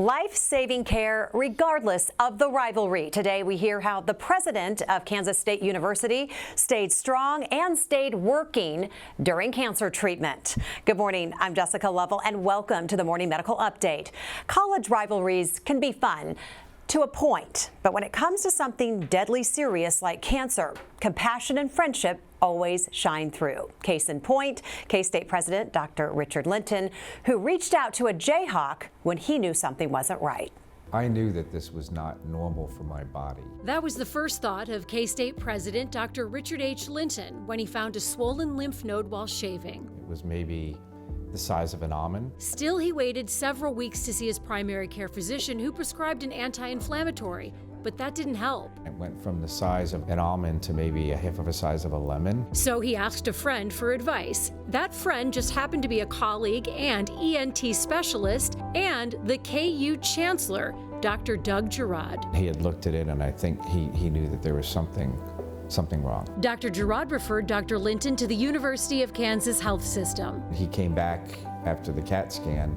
Life-saving care regardless of the rivalry. Today we hear how the president of Kansas State University stayed strong and stayed working during cancer treatment. Good morning, I'm Jessica Lovell and welcome to the Morning Medical Update. College rivalries can be fun to a point, but when it comes to something deadly serious like cancer, compassion and friendship always shine through. Case in point, K-State President Dr. Richard Linton, who reached out to a Jayhawk when he knew something wasn't right. I knew that this was not normal for my body. That was the first thought of K-State President Dr. Richard H. Linton when he found a swollen lymph node while shaving. It was maybe the size of an almond. Still, he waited several weeks to see his primary care physician, who prescribed an anti-inflammatory, but that didn't help. It went from the size of an almond to maybe a half of the size of a lemon. So he asked a friend for advice. That friend just happened to be a colleague and ENT specialist and the KU chancellor, Dr. Doug Girod. He had looked at it and I think he knew that there was something wrong. Dr. Girod referred Dr. Linton to the University of Kansas Health System. He came back after the CAT scan.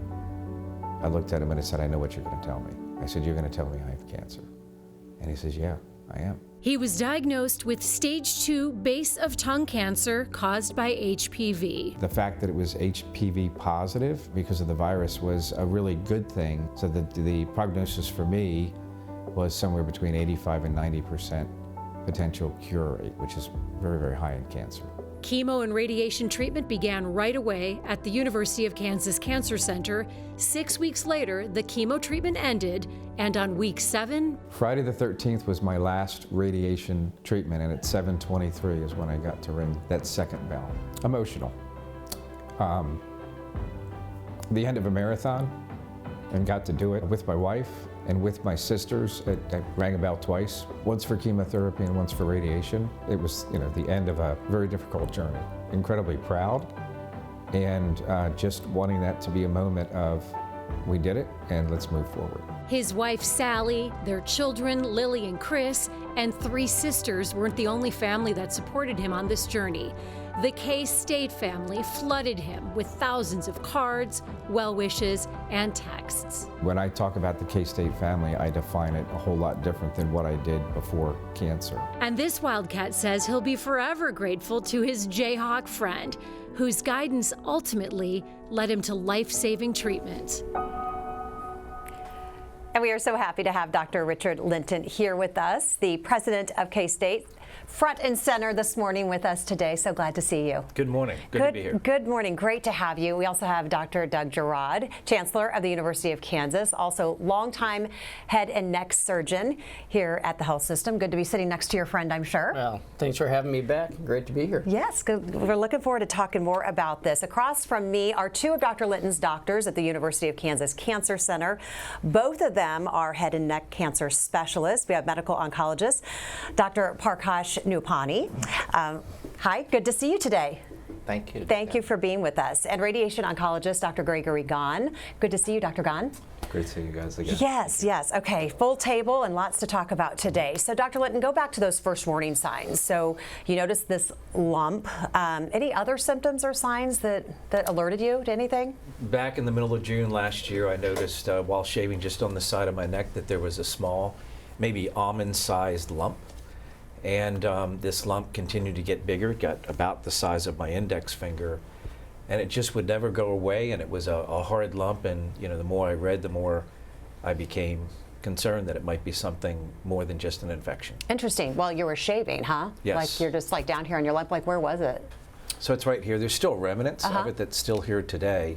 I looked at him and I said, I know what you're going to tell me. I said, you're going to tell me I have cancer. And he says, yeah, I am. He was diagnosed with stage 2 base of tongue cancer caused by HPV. The fact that it was HPV positive because of the virus was a really good thing. So the prognosis for me was somewhere between 85 and 90% potential cure rate, which is very, very high in cancer. Chemo and radiation treatment began right away at the University of Kansas Cancer Center. 6 weeks later, the chemo treatment ended, and on week 7... Friday the 13th was my last radiation treatment, and at 7:23 is when I got to ring that second bell. Emotional. The end of a marathon, and got to do it with my wife and with my sisters. I rang a bell twice, once for chemotherapy and once for radiation. It was, the end of a very difficult journey. Incredibly proud, and just wanting that to be a moment of, we did it, and let's move forward. His wife, Sally, their children, Lily and Chris, and 3 sisters weren't the only family that supported him on this journey. The K-State family flooded him with thousands of cards, well wishes, and texts. When I talk about the K-State family, I define it a whole lot different than what I did before cancer. And this Wildcat says he'll be forever grateful to his Jayhawk friend, whose guidance ultimately led him to life-saving treatment. And we are so happy to have Dr. Richard Linton here with us, the president of K-State, front and center this morning with us today. So glad to see you. Good morning. Good to be here. Good morning. Great to have you. We also have Dr. Doug Girod, chancellor of the University of Kansas, also longtime head and neck surgeon here at the health system. Good to be sitting next to your friend, I'm sure. Well, thanks for having me back. Great to be here. Yes, good. We're looking forward to talking more about this. Across from me are 2 of Dr. Linton's doctors at the University of Kansas Cancer Center. Both of them are head and neck cancer specialists. We have medical oncologist Dr. Parkash Nupani. Hi, good to see you today. Thank you. Thank you for being with us. And radiation oncologist Dr. Gregory Gahn. Good to see you, Dr. Gahn. Great to see you guys again. Yes. Okay, full table and lots to talk about today. So, Dr. Linton, go back to those first warning signs. So, you noticed this lump. Any other symptoms or signs that alerted you to anything? Back in the middle of June last year, I noticed while shaving just on the side of my neck that there was a small, maybe almond-sized lump. And this lump continued to get bigger. It got about the size of my index finger. And it just would never go away, and it was a hard lump, and the more I read, the more I became concerned that it might be something more than just an infection. Interesting. Well, you were shaving, huh? Yes. Like you're just like down here on your lump, like where was it? So it's right here. There's still remnants of it that's still here today,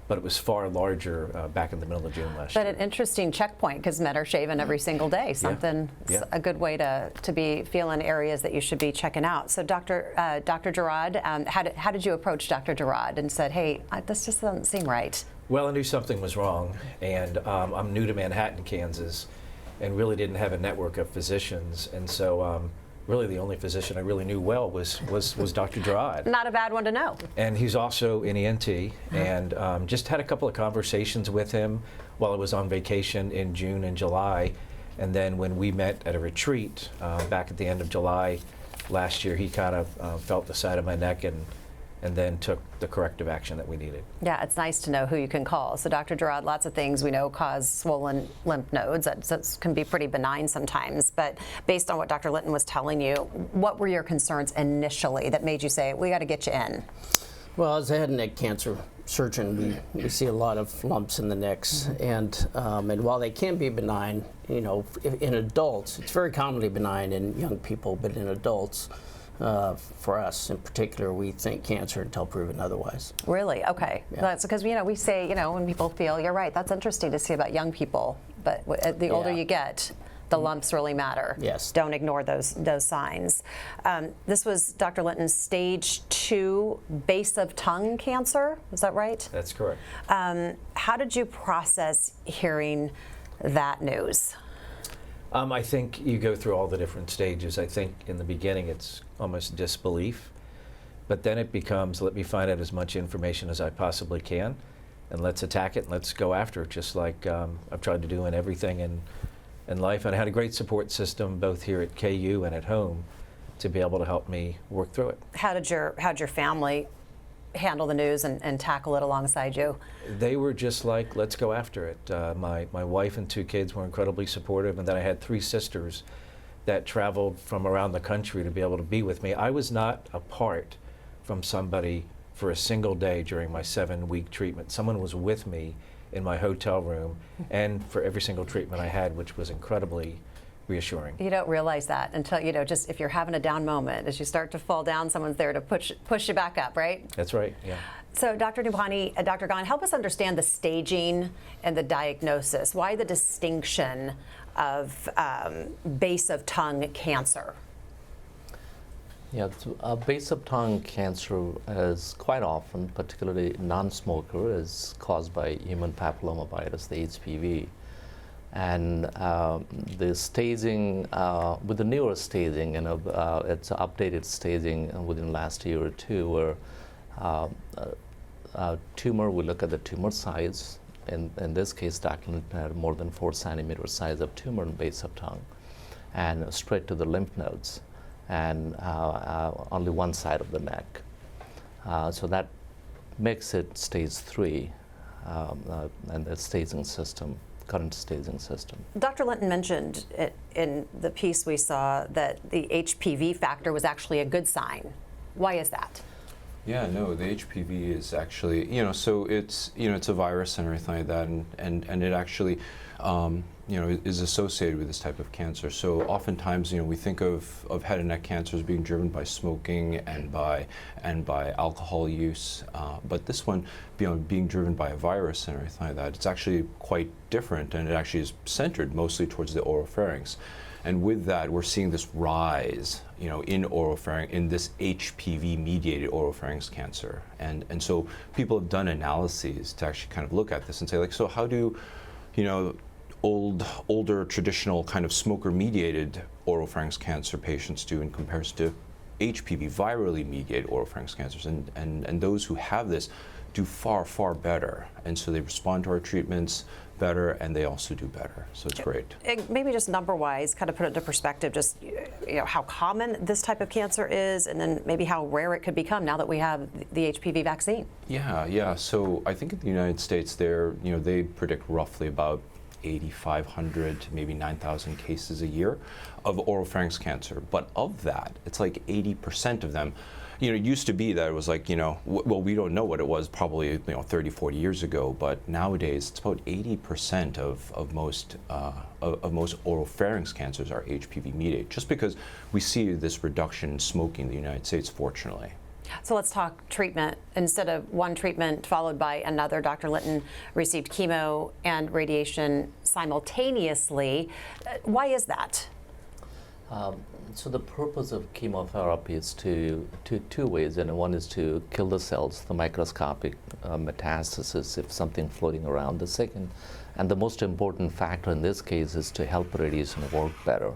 but it was far larger back in the middle of June last year. But an interesting checkpoint, because men are shaving every single day. Something, a good way to be feeling areas that you should be checking out. So Dr. Girod, how did you approach Dr. Girod and said, hey, this just doesn't seem right? Well, I knew something was wrong, and I'm new to Manhattan, Kansas, and really didn't have a network of physicians, and so really the only physician I really knew well was Dr. Girod. Not a bad one to know. And he's also an ENT, and just had a couple of conversations with him while I was on vacation in June and July, and then when we met at a retreat back at the end of July last year, he kind of felt the side of my neck and and then took the corrective action that we needed. Yeah, it's nice to know who you can call. So Dr. Gerard, lots of things we know cause swollen lymph nodes. That can be pretty benign sometimes, but based on what Dr. Linton was telling you, what were your concerns initially that made you say, we got to get you in? Well, as a head and neck cancer surgeon, we see a lot of lumps in the necks, and while they can be benign, you know, in adults, it's very commonly benign in young people, but in adults, for us in particular, we think cancer until proven otherwise. Really? Okay. Yeah. That's because, you know, we say, you know, when people feel, you're right, that's interesting to see about young people, but the older Yeah. you get, the lumps really matter. Yes. Don't ignore those signs. This was Dr. Linton's stage 2 base of tongue cancer. Is that right? That's correct. How did you process hearing that news? I think you go through all the different stages. I think in the beginning it's almost disbelief, but then it becomes, let me find out as much information as I possibly can, and let's attack it and let's go after it, just like I've tried to do in everything in life. And I had a great support system both here at KU and at home to be able to help me work through it. How'd your family handle the news and tackle it alongside you? They were just like, let's go after it. My wife and 2 kids were incredibly supportive, and then I had 3 sisters that traveled from around the country to be able to be with me. I was not apart from somebody for a single day during my 7-week treatment. Someone was with me in my hotel room and for every single treatment I had, which was incredibly reassuring. You don't realize that until, you know, just if you're having a down moment, as you start to fall down, someone's there to push you back up, right? That's right, yeah. So Dr. Nubhani, Dr. Ghan, help us understand the staging and the diagnosis. Why the distinction of base of tongue cancer? Yeah, base of tongue cancer is quite often, particularly non-smoker, is caused by human papillomavirus, the HPV. And the staging, with the newer staging, you know, it's updated staging within the last year or two, where tumor, we look at the tumor size. In this case, Dr. Linton had more than 4 centimeter size of tumor in base of tongue, and straight to the lymph nodes, and only one side of the neck. So that makes it stage 3, and the staging system. Current staging system. Dr. Linton mentioned it in the piece we saw that the HPV factor was actually a good sign. Why is that? Yeah, no, the HPV is actually, you know, so it's, you know, it's a virus and everything like that, and it actually, you know, is associated with this type of cancer. So oftentimes, you know, we think of head and neck cancers being driven by smoking and by alcohol use, but this one, you know, being driven by a virus and everything like that, it's actually quite different, and it actually is centered mostly towards the oropharynx. And with that, we're seeing this rise, you know, in oropharynx, in this HPV-mediated oropharynx cancer. And so people have done analyses to actually kind of look at this and say, like, so how do, you know, older traditional kind of smoker-mediated oropharynx cancer patients do in comparison to HPV virally mediated oropharynx cancers? And those who have this do far, far better. And so they respond to our treatments better, and they also do better. So it's great. Maybe just number-wise, kind of put it into perspective, just, you know, how common this type of cancer is, and then maybe how rare it could become now that we have the HPV vaccine. Yeah. So I think in the United States, they predict roughly about 8,500 to maybe 9,000 cases a year of oropharynx cancer. But of that, it's like 80% of them. You know, it used to be that it was like, you know, well, we don't know what it was probably, you know, 30, 40 years ago, but nowadays it's about 80% of most oropharynx cancers are HPV mediated, just because we see this reduction in smoking in the United States, fortunately. So let's talk treatment. Instead of one treatment followed by another, Dr. Linton received chemo and radiation simultaneously. Why is that? So the purpose of chemotherapy is two ways, and one is to kill the cells, the microscopic metastasis, if something floating around. The second, and the most important factor in this case, is to help radiation work better.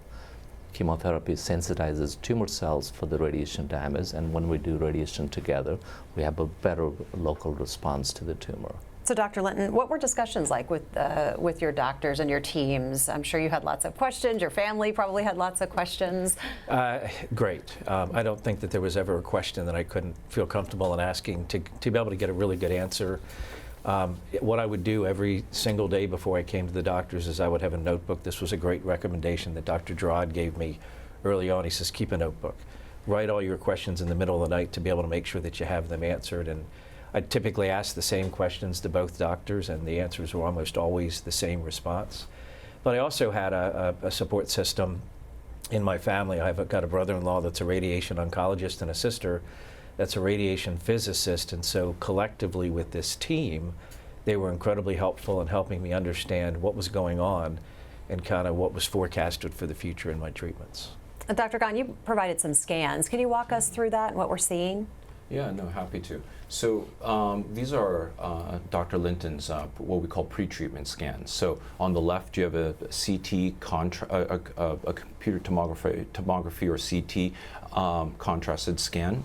Chemotherapy sensitizes tumor cells for the radiation damage, and when we do radiation together, we have a better local response to the tumor. So, Dr. Linton, what were discussions like with your doctors and your teams? I'm sure you had lots of questions. Your family probably had lots of questions. Great. I don't think that there was ever a question that I couldn't feel comfortable in asking to be able to get a really good answer. What I would do every single day before I came to the doctors is I would have a notebook. This was a great recommendation that Dr. Gerard gave me early on. He says, keep a notebook. Write all your questions in the middle of the night to be able to make sure that you have them answered. And I typically ask the same questions to both doctors, and the answers were almost always the same response. But I also had a support system in my family. I've got a brother-in-law that's a radiation oncologist and a sister that's a radiation physicist, and so collectively with this team, they were incredibly helpful in helping me understand what was going on and kind of what was forecasted for the future in my treatments. Dr. Gahn, you provided some scans. Can you walk us through that and what we're seeing? Yeah, no, happy to. So these are Dr. Linton's what we call pre-treatment scans. So on the left, you have a CT, a computer tomography or CT contrasted scan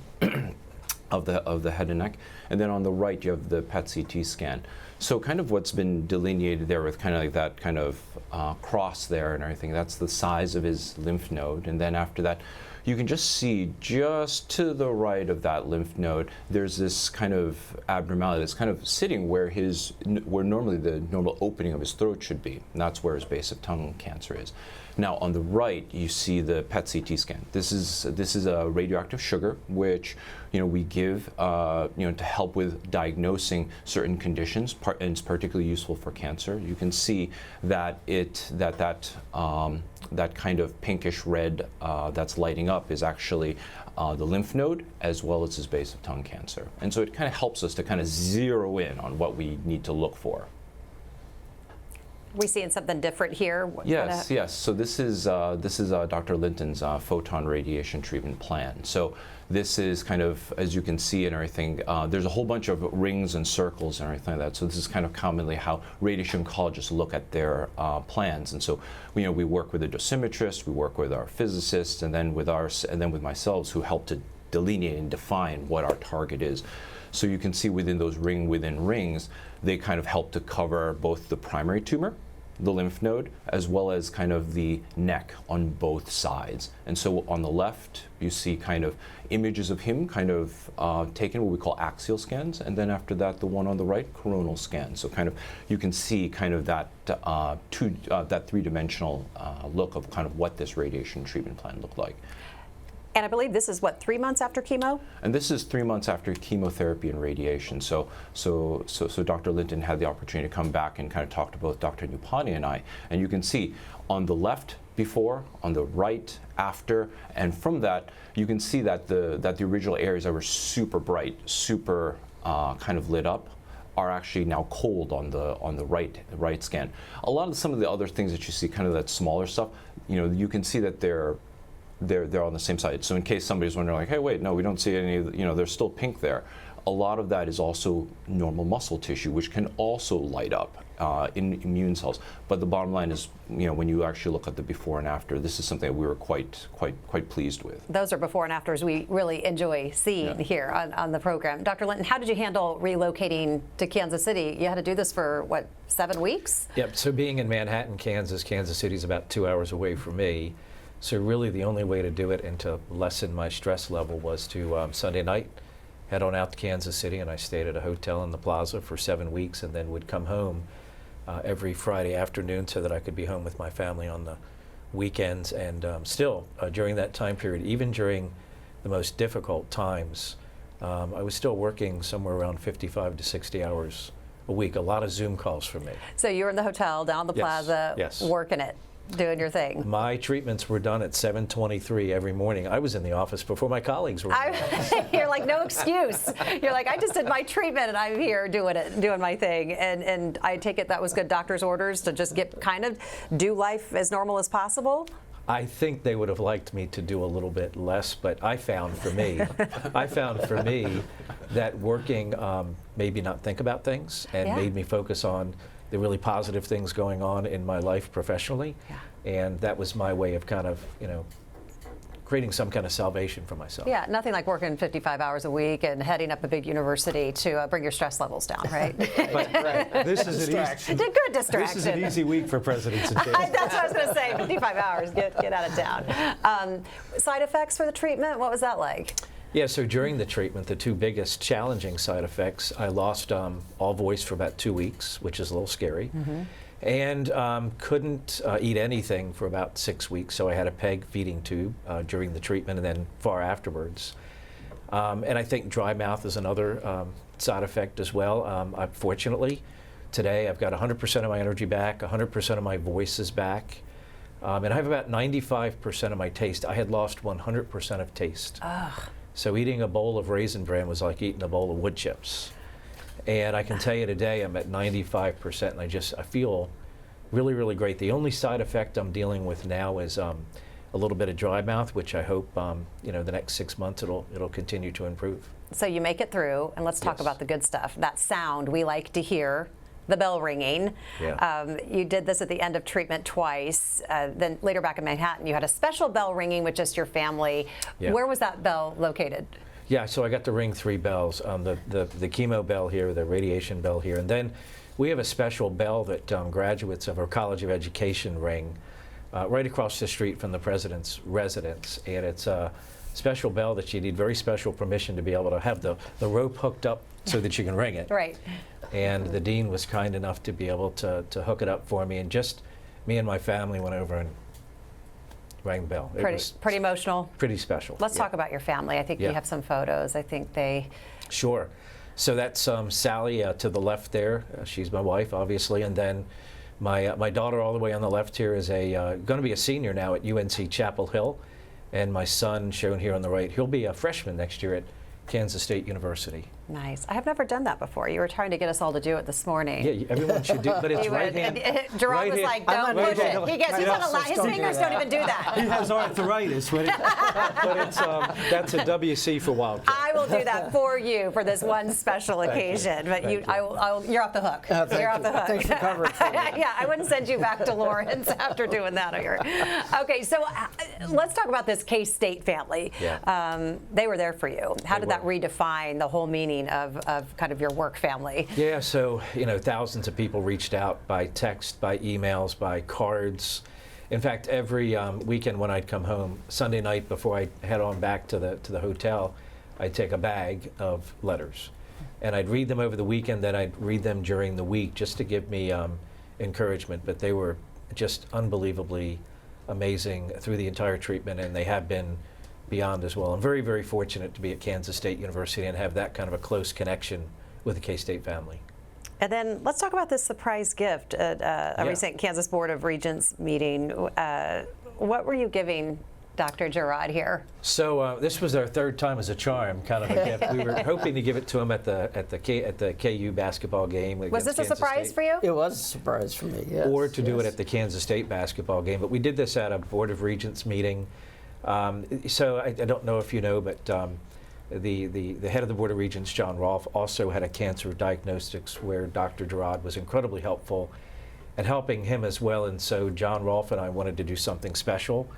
of the head and neck, and then on the right, you have the PET-CT scan. So kind of what's been delineated there with kind of like that kind of cross there and everything, that's the size of his lymph node, and then after that, you can just see just to the right of that lymph node, there's this kind of abnormality that's kind of sitting where normally the normal opening of his throat should be, and that's where his base of tongue cancer is. Now on the right, you see the PET-CT scan. This is a radioactive sugar, which we give to help with diagnosing certain conditions, and it's particularly useful for cancer. You can see that that kind of pinkish red that's lighting up is actually the lymph node as well as his base of tongue cancer. And so it kind of helps us to kind of zero in on what we need to look for. We seeing something different here? Yes, yes. So this is Dr. Linton's photon radiation treatment plan. So this is kind of, as you can see and everything, there's a whole bunch of rings and circles and everything like that. So this is kind of commonly how radiation oncologists look at their plans. And so we work with a dosimetrist, we work with our physicists, and then with myself, who help to delineate and define what our target is. So you can see within those within rings, they kind of help to cover both the primary tumor, the lymph node, as well as kind of the neck on both sides. And so on the left, you see kind of images of him kind of taken what we call axial scans, and then after that, the one on the right, coronal scan. So kind of you can see kind of that that three-dimensional look of kind of what this radiation treatment plan looked like. And I believe this is, what, 3 months after chemo? And this is 3 months after chemotherapy and radiation. So Dr. Linton had the opportunity to come back and kind of talk to both Dr. Nupani and I. And you can see on the left before, on the right after, and from that you can see that the original areas that were super bright, super kind of lit up, are actually now cold on the right scan. Some of the other things that you see, kind of that smaller stuff, you can see that they're on the same side. So in case somebody's wondering, like, hey, wait, no, we don't see any, there's still pink there. A lot of that is also normal muscle tissue, which can also light up in immune cells. But the bottom line is, when you actually look at the before and after, this is something that we were quite pleased with. Those are before and afters we really enjoy seeing here on the program. Dr. Linton, how did you handle relocating to Kansas City? You had to do this for, what, 7 weeks? Yep, so being in Manhattan, Kansas City is about 2 hours away from me. So really the only way to do it and to lessen my stress level was to Sunday night head on out to Kansas City, and I stayed at a hotel in the plaza for 7 weeks and then would come home every Friday afternoon so that I could be home with my family on the weekends. And still during that time period, even during the most difficult times, I was still working somewhere around 55 to 60 hours a week, a lot of Zoom calls for me. So you were in the hotel down the plaza, yes. Working it, doing your thing. My treatments were done at 7:23 every morning. I was in the office before my colleagues were. You're like, no excuse. You're like, I just did my treatment and I'm here doing my thing. And I take it that was good doctor's orders to just do life as normal as possible? I think they would have liked me to do a little bit less, but I found for me that working made me not think about things and made me focus on the really positive things going on in my life professionally. And that was my way of kind of, creating some kind of salvation for myself. Yeah, nothing like working 55 hours a week and heading up a big university to bring your stress levels down, right? Right. This is an It's a good distraction. This is an easy week for presidents and That's what I was going to say. 55 hours, get out of town. Side effects for the treatment, what was that like? Yeah, so during the treatment, the two biggest challenging side effects, I lost all voice for about 2 weeks, which is a little scary, and couldn't eat anything for about 6 weeks, so I had a PEG feeding tube during the treatment and then far afterwards. And I think dry mouth is another side effect as well. Fortunately, today I've got 100% of my energy back, 100% of my voice is back, and I have about 95% of my taste. I had lost 100% of taste. Ugh. So eating a bowl of Raisin Bran was like eating a bowl of wood chips. And I can tell you today I'm at 95% and I feel really, really great. The only side effect I'm dealing with now is a little bit of dry mouth, which I hope the next 6 months it'll continue to improve. So you make it through, and let's talk Yes. about the good stuff. That sound we like to hear, the bell ringing. Yeah. You did this at the end of treatment twice. Then later back in Manhattan, you had a special bell ringing with just your family. Yeah. Where was that bell located? Yeah, so I got to ring 3 bells, the chemo bell here, the radiation bell here, and then we have a special bell that graduates of our College of Education ring right across the street from the president's residence, and it's a special bell that you need very special permission to be able to have the rope hooked up so that you can ring it. Right. And the dean was kind enough to be able to hook it up for me, and just me and my family went over and rang the bell. It was Pretty emotional. pretty special. Let's Yeah. talk about your family. I think you Yeah. have some photos. I think they. Sure. So that's Sally to the left there. She's my wife, obviously, and then my daughter all the way on the left here is going to be a senior now at UNC Chapel Hill, and my son, shown here on the right, he'll be a freshman next year at Kansas State University. Nice. I have never done that before. You were trying to get us all to do it this morning. Yeah, everyone should do, but it's You would. right hand. And Gerard was like, don't right push it. hand. He gets, he's on a lot. His Don't do fingers that. don't even do that. He has arthritis. But it's that's a WC for Wildcat. I will do that for you for this one special occasion. But Thank you. you're off the hook. Thank You're off you. the hook. Thanks for covering for me. Yeah, I wouldn't send you back to Lawrence after doing that here. Okay, so let's talk about this K-State family. Yeah. They were there for you. How They did that were. redefine the whole meaning of kind of your work family? Yeah, so thousands of people reached out by text, by emails, by cards. In fact, every weekend when I'd come home, Sunday night before I head on back to the hotel, I'd take a bag of letters, and I'd read them over the weekend. Then I'd read them during the week just to give me encouragement. But they were just unbelievably amazing through the entire treatment, and they have been beyond as well. I'm very, very fortunate to be at Kansas State University and have that kind of a close connection with the K-State family. And then let's talk about this surprise gift at a recent Kansas Board of Regents meeting. What were you giving Dr. Gerard here? So this was our third time as a charm, kind of a gift. We were hoping to give it to him at the KU basketball game. Was this a surprise for you? It was a surprise for me, yes. Or to do it yes. at the Kansas State basketball game, but we did this at a Board of Regents meeting. So I don't know if you know, but the head of the Board of Regents, John Rolfe, also had a cancer diagnostics where Dr. Gerard was incredibly helpful at helping him as well. And so John Rolfe and I wanted to do something special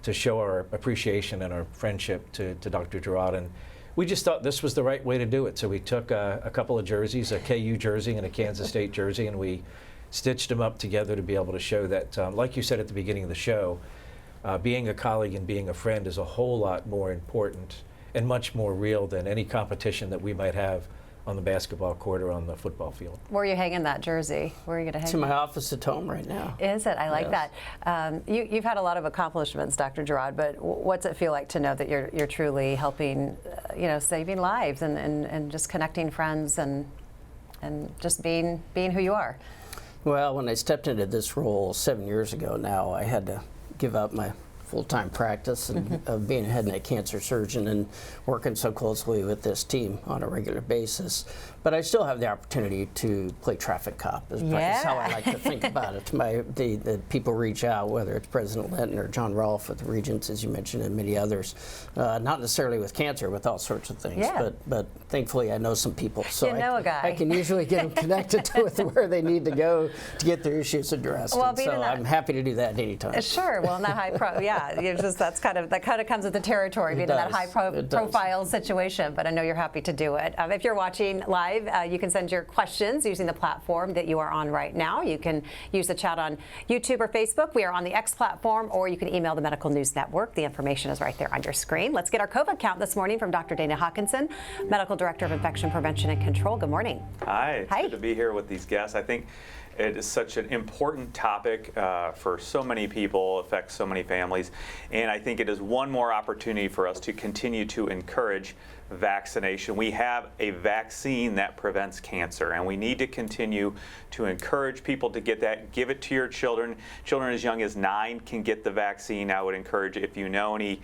to show our appreciation and our friendship to Dr. Gerard. And we just thought this was the right way to do it. So we took a couple of jerseys, a KU jersey and a Kansas State jersey, and we stitched them up together to be able to show that, like you said at the beginning of the show, being a colleague and being a friend is a whole lot more important and much more real than any competition that we might have on the basketball court or on the football field. Where are you hanging that jersey? Where are you going to hang It's in it? my office at home right now. Is it? I like Yes. that. You've had a lot of accomplishments, Dr. Gerard, but what's it feel like to know that you're truly helping, saving lives and just connecting friends and just being who you are? Well, when I stepped into this role 7 years ago now, I had to give up my full-time practice and of being a head and neck cancer surgeon and working so closely with this team on a regular basis. But I still have the opportunity to play traffic cop. Is how I like to think about it. The people reach out, whether it's President Linton or John Rolfe with the Regents, as you mentioned, and many others. Not necessarily with cancer, with all sorts of things. Yeah. But thankfully, I know some people, so You know a guy. I can usually get them connected to where they need to go to get their issues addressed. Well, And being so in that- I'm happy to do that anytime. Sure. Well, in that high Yeah, that kind of comes with the territory, being in that high profile situation. But I know you're happy to do it. If you're watching live, you can send your questions using the platform that you are on right now. You can use the chat on YouTube or Facebook. We are on the X platform, or you can email the Medical News Network. The information is right there on your screen. Let's get our COVID count this morning from Dr. Dana Hawkinson, Medical Director of Infection Prevention and Control. Good morning. Hi, it's good to be here with these guests. I think it is such an important topic for so many people, affects so many families, and I think it is one more opportunity for us to continue to encourage vaccination. We have a vaccine that prevents cancer, and we need to continue to encourage people to get that. Give it to your children. Children as young as 9 can get the vaccine. I would encourage, if you know any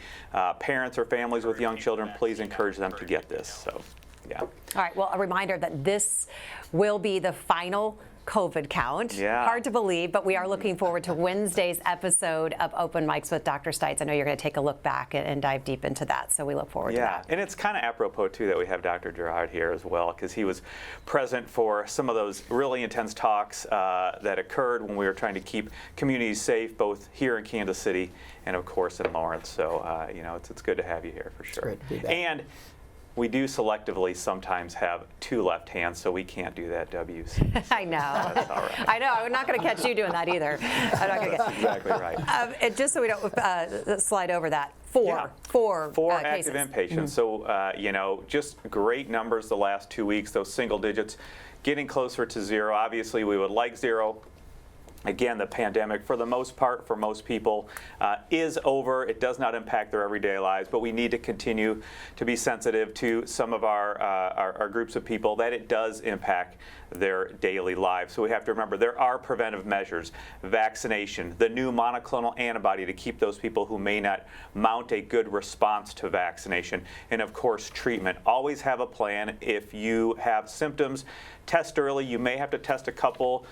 parents or families with young children, please encourage them to get this. So, yeah. All right, well, a reminder that this will be the final COVID count. Yeah. Hard to believe, but we are looking forward to Wednesday's episode of Open Mics with Dr. Stites. I know you're going to take a look back and dive deep into that, so we look forward to that. And it's kind of apropos, too, that we have Dr. Gerard here as well, because he was present for some of those really intense talks that occurred when we were trying to keep communities safe, both here in Kansas City and, of course, in Lawrence. So, it's good to have you here for sure. Great to be back. And we do selectively sometimes have 2 left hands, so we can't do that, WC. I know. That's all right. I know. I'm not going to catch you doing that either. I'm not going to That's exactly right. And just so we don't slide over that, four active cases. inpatients. So, just great numbers the last 2 weeks, those single digits, getting closer to 0. Obviously, we would like 0. Again, the pandemic, for the most part, for most people, is over. It does not impact their everyday lives, but we need to continue to be sensitive to some of our groups of people that it does impact their daily lives. So we have to remember there are preventive measures, vaccination, the new monoclonal antibody to keep those people who may not mount a good response to vaccination, and of course treatment. Always have a plan. If you have symptoms, test early. You may have to test a couple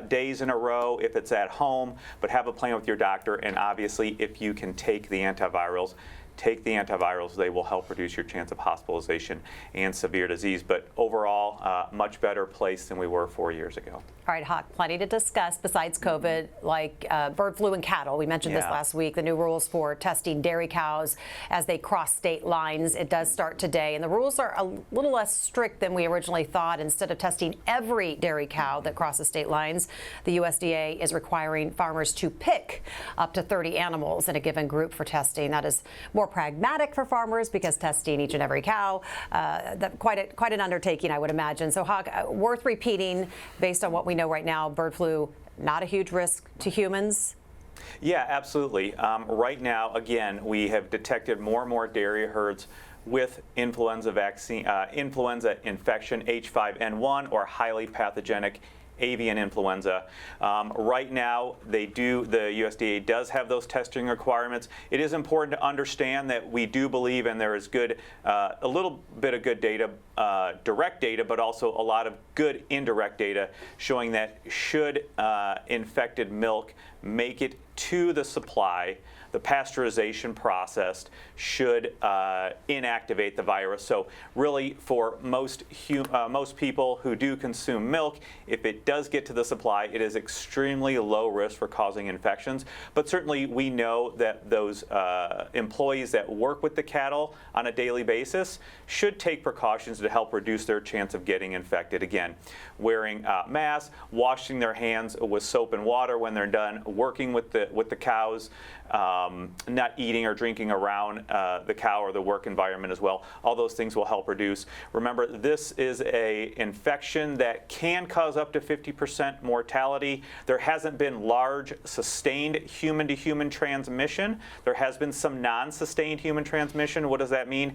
days in a row if it's at home, but have a plan with your doctor. And obviously, if you can take the antivirals, take the antivirals. They will help reduce your chance of hospitalization and severe disease. But overall, much better place than we were 4 years ago. All right, Hawk, plenty to discuss besides COVID, like bird flu and cattle. We mentioned this last week, the new rules for testing dairy cows as they cross state lines. It does start today, and the rules are a little less strict than we originally thought. Instead of testing every dairy cow that crosses state lines, the USDA is requiring farmers to pick up to 30 animals in a given group for testing. That is more pragmatic for farmers because testing each and every cow, quite an undertaking, I would imagine. So, Hawk, worth repeating based on what we know right now, bird flu, not a huge risk to humans? Yeah, absolutely. Right now, again, we have detected more and more dairy herds with influenza vaccine, influenza infection, H5N1, or highly pathogenic avian influenza. Right now, the USDA does have those testing requirements. It is important to understand that we do believe, and there is a little bit of good data, direct data, but also a lot of good indirect data showing that should infected milk make it to the supply, the pasteurization process should inactivate the virus. So really, for most people who do consume milk, if it does get to the supply, it is extremely low risk for causing infections. But certainly, we know that those employees that work with the cattle on a daily basis should take precautions to help reduce their chance of getting infected. Again, wearing masks, washing their hands with soap and water when they're done working with the cows, not eating or drinking around the cow or the work environment as well. All those things will help reduce. Remember, this is an infection that can cause up to 50% mortality. There hasn't been large, sustained human-to-human transmission. There has been some non-sustained human transmission. What does that mean?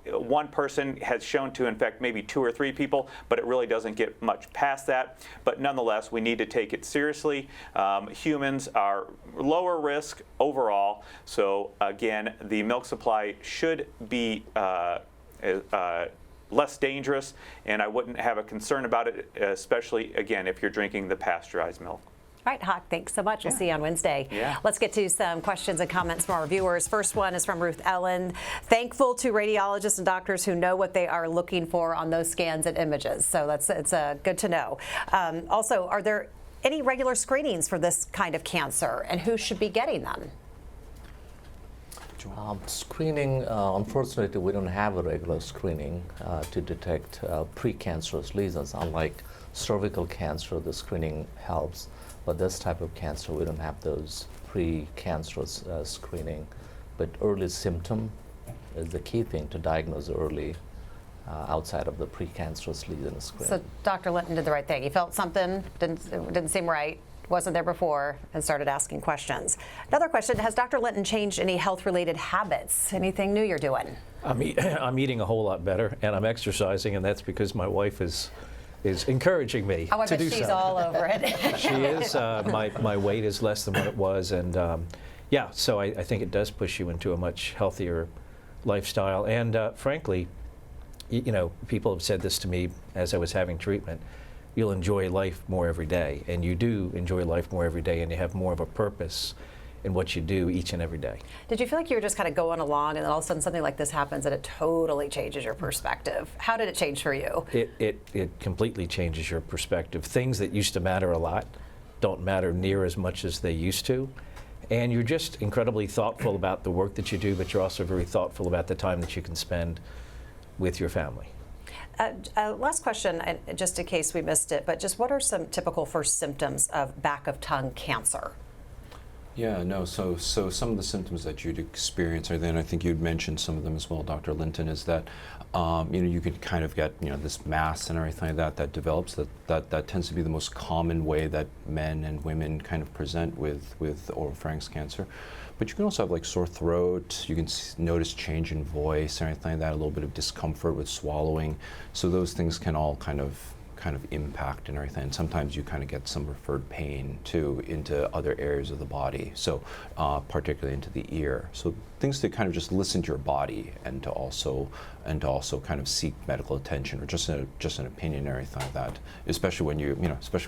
One person has shown to infect maybe 2 or 3 people, but it really doesn't get much past that. But nonetheless, we need to take it seriously. Humans are lower risk overall. So again, the milk supply should be less dangerous, and I wouldn't have a concern about it, especially, again, if you're drinking the pasteurized milk. All right, Hawk, thanks so much. We'll see you on Wednesday. Let's get to some questions and comments from our viewers. First one is from Ruth Ellen. Thankful to radiologists and doctors who know what they are looking for on those scans and images. So it's good to know. Also, are there any regular screenings for this kind of cancer, and who should be getting them? Screening, unfortunately, we don't have a regular screening to detect precancerous lesions. Unlike cervical cancer, the screening helps, but this type of cancer, we don't have those precancerous screening. But early symptom is the key thing to diagnose early outside of the precancerous lesion screen. So Dr. Linton did the right thing. He felt something didn't seem right, wasn't there before, and started asking questions. Another question, has Dr. Linton changed any health-related habits? Anything new you're doing? I'm eating a whole lot better, and I'm exercising, and that's because my wife is encouraging me Oh, I to bet do she's so. all over it. She is. My weight is less than what it was, and yeah, so I think it does push you into a much healthier lifestyle. And frankly, you know, people have said this to me as I was having treatment. You'll enjoy life more every day, and you do enjoy life more every day, and you have more of a purpose in what you do each and every day. Did you feel like you were just kind of going along and then all of a sudden something like this happens and it totally changes your perspective? How did it change for you? It completely changes your perspective. Things that used to matter a lot don't matter near as much as they used to. And you're just incredibly thoughtful about the work that you do, but you're also very thoughtful about the time that you can spend with your family. Last question, just in case we missed it, but just what are some typical first symptoms of back of tongue cancer? Yeah, no, so some of the symptoms that you'd experience, and then I think you'd mentioned some of them as well, Dr. Linton, is that you know, you could kind of get, you know, this mass and everything like that develops. That tends to be the most common way that men and women kind of present with oropharynx cancer. But you can also have like sore throat, you can notice change in voice, anything like that, a little bit of discomfort with swallowing. So those things can all kind of impact and everything. And sometimes you kind of get some referred pain too into other areas of the body, so particularly into the ear. So things to kind of just listen to your body and to also kind of seek medical attention or just an opinion or anything like that. Especially when you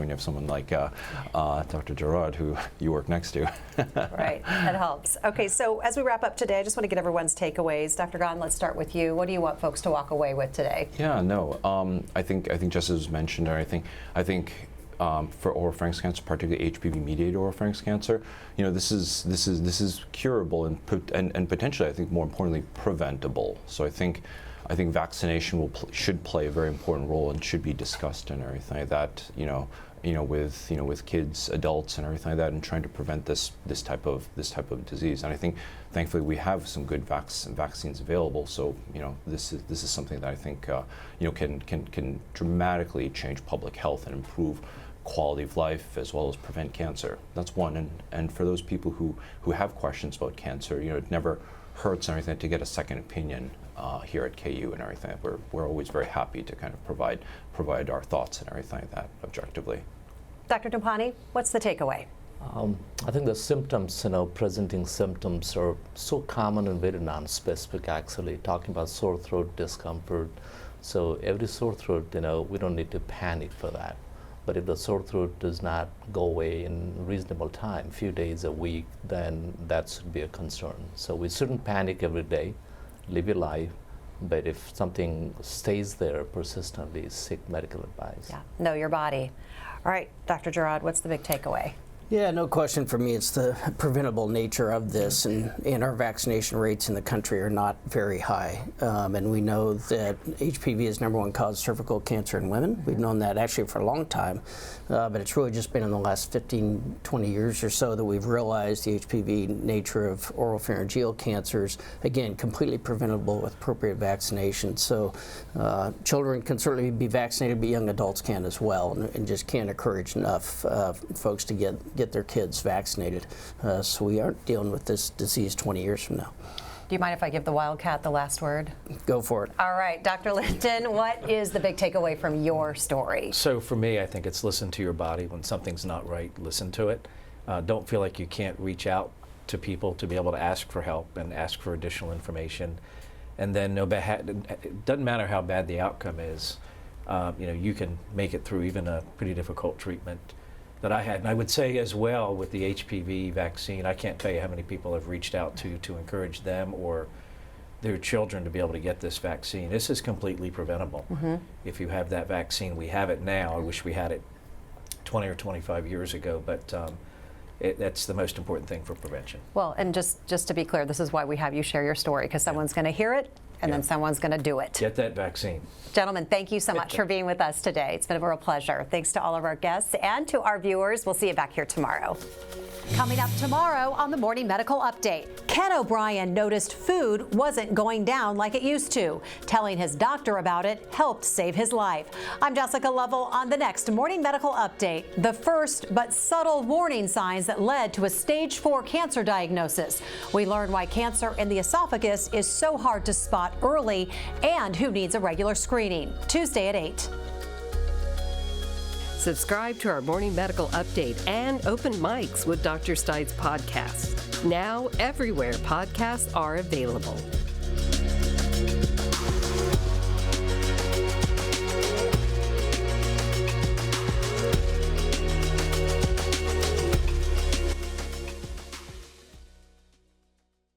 have someone like Dr. Gerard who you work next to. Right, that helps. Okay, so as we wrap up today, I just want to get everyone's takeaways. Dr. Gahn, let's start with you. What do you want folks to walk away with today? Yeah, no, I think just as was mentioned, I think for oropharynx cancer, particularly HPV-mediated oropharynx cancer, you know, this is curable and potentially, I think, more importantly, preventable. So I think vaccination should play a very important role and should be discussed and everything like that. With kids, adults, and everything like that, and trying to prevent this type of disease. And I think, thankfully, we have some good vaccines available. So this is something that I think can dramatically change public health and improve quality of life as well as prevent cancer. That's one. And for those people who have questions about cancer, it never hurts or anything to get a second opinion here at KU and everything. We're always very happy to kind of provide our thoughts and everything like that objectively. Dr. Dupani, what's the takeaway? I think the symptoms, presenting symptoms are so common and very non-specific actually, talking about sore throat, discomfort. So every sore throat, we don't need to panic for that. But if the sore throat does not go away in reasonable time, few days, a week, then that should be a concern. So we shouldn't panic every day, live your life, but if something stays there persistently, seek medical advice. Yeah, know your body. All right, Dr. Gerard, what's the big takeaway? Yeah, no question for me. It's the preventable nature of this, and our vaccination rates in the country are not very high. And we know that HPV is #1 cause of cervical cancer in women. We've known that actually for a long time, but it's really just been in the last 15, 20 years or so that we've realized the HPV nature of oropharyngeal cancers, again, completely preventable with appropriate vaccination. So children can certainly be vaccinated, but young adults can as well, and just can't encourage enough folks to get their kids vaccinated, so we aren't dealing with this disease 20 years from now. Do you mind if I give the Wildcat the last word? Go for it. All right, Dr. Linton, what is the big takeaway from your story? So for me, I think it's listen to your body. When something's not right, listen to it. Don't feel like you can't reach out to people to be able to ask for help and ask for additional information. And then it doesn't matter how bad the outcome is, you can make it through even a pretty difficult treatment that I had. And I would say as well with the HPV vaccine, I can't tell you how many people have reached out to encourage them or their children to be able to get this vaccine. This is completely preventable. Mm-hmm. If you have that vaccine, we have it now. I wish we had it 20 or 25 years ago, but that's the most important thing for prevention. Well, and just to be clear, this is why we have you share your story, because someone's going to hear it and then someone's going to do it. Get that vaccine. Gentlemen, thank you so much for being with us today. It's been a real pleasure. Thanks to all of our guests and to our viewers. We'll see you back here tomorrow. Coming up tomorrow on the Morning Medical Update, Ken O'Brien noticed food wasn't going down like it used to. Telling his doctor about it helped save his life. I'm Jessica Lovell on the next Morning Medical Update. The first but subtle warning signs that led to a stage 4 cancer diagnosis. We learn why cancer in the esophagus is so hard to spot early and who needs a regular screening. Tuesday at 8. Subscribe to our Morning Medical Update and Open Mics with Dr. Stites podcast. Now, everywhere podcasts are available.